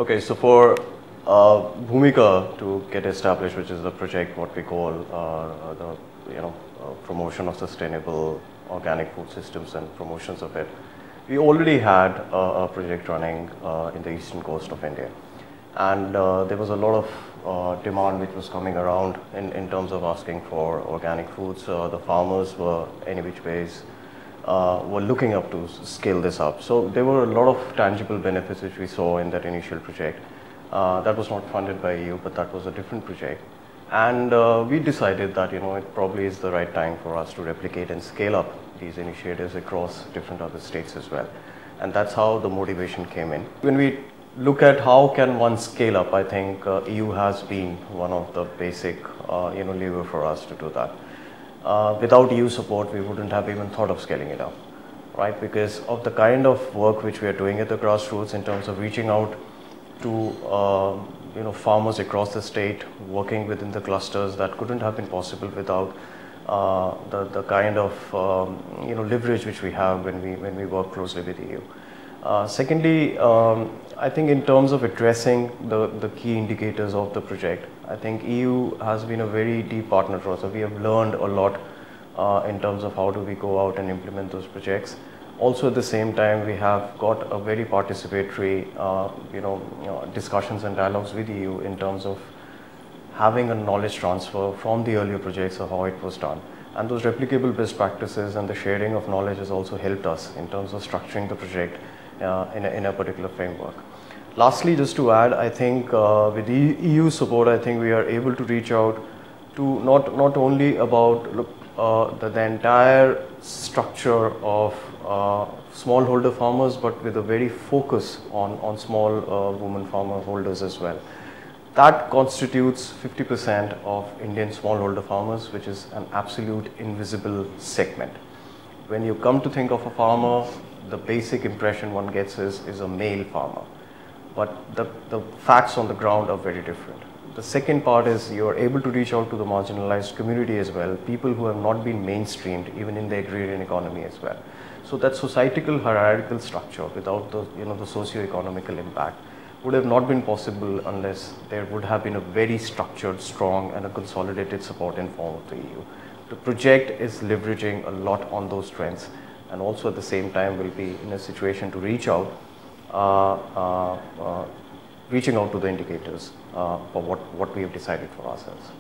Okay, so for Bhumika to get established, which is the project what we call the promotion of sustainable organic food systems and promotions of it, we already had a project running in the eastern coast of India, and there was a lot of demand which was coming around in terms of asking for organic foods. The farmers were any which ways were looking up to scale this up. So there were a lot of tangible benefits which we saw in that initial project. That was not funded by EU, but that was a different project. And we decided that it probably is the right time for us to replicate and scale up these initiatives across different other states as well. And that's how the motivation came in. When we look at how can one scale up, I think EU has been one of the basic lever for us to do that. Without EU support, we wouldn't have even thought of scaling it up, right? Because of the kind of work which we are doing at the grassroots in terms of reaching out to farmers across the state, working within the clusters, that couldn't have been possible without the kind of leverage which we have when we work closely with EU. Secondly, I think in terms of addressing the key indicators of the project, I think EU has been a very deep partner for us. So we have learned a lot in terms of how do we go out and implement those projects. Also at the same time, we have got a very participatory discussions and dialogues with EU in terms of having a knowledge transfer from the earlier projects of how it was done. And those replicable best practices and the sharing of knowledge has also helped us in terms of structuring the project in a particular framework. Lastly, just to add, I think with the EU support, I think we are able to reach out to not only about the entire structure of smallholder farmers, but with a very focus on small women farmer holders as well. That constitutes 50% of Indian smallholder farmers, which is an absolute invisible segment. When you come to think of a farmer, the basic impression one gets is a male farmer. But the facts on the ground are very different. The second part is you are able to reach out to the marginalized community as well, people who have not been mainstreamed even in the agrarian economy as well. So that societal hierarchical structure without the socio-economical impact would have not been possible unless there would have been a very structured, strong and a consolidated support in form of the EU. The project is leveraging a lot on those strengths, and also at the same time will be in a situation to reaching out to the indicators for what we have decided for ourselves.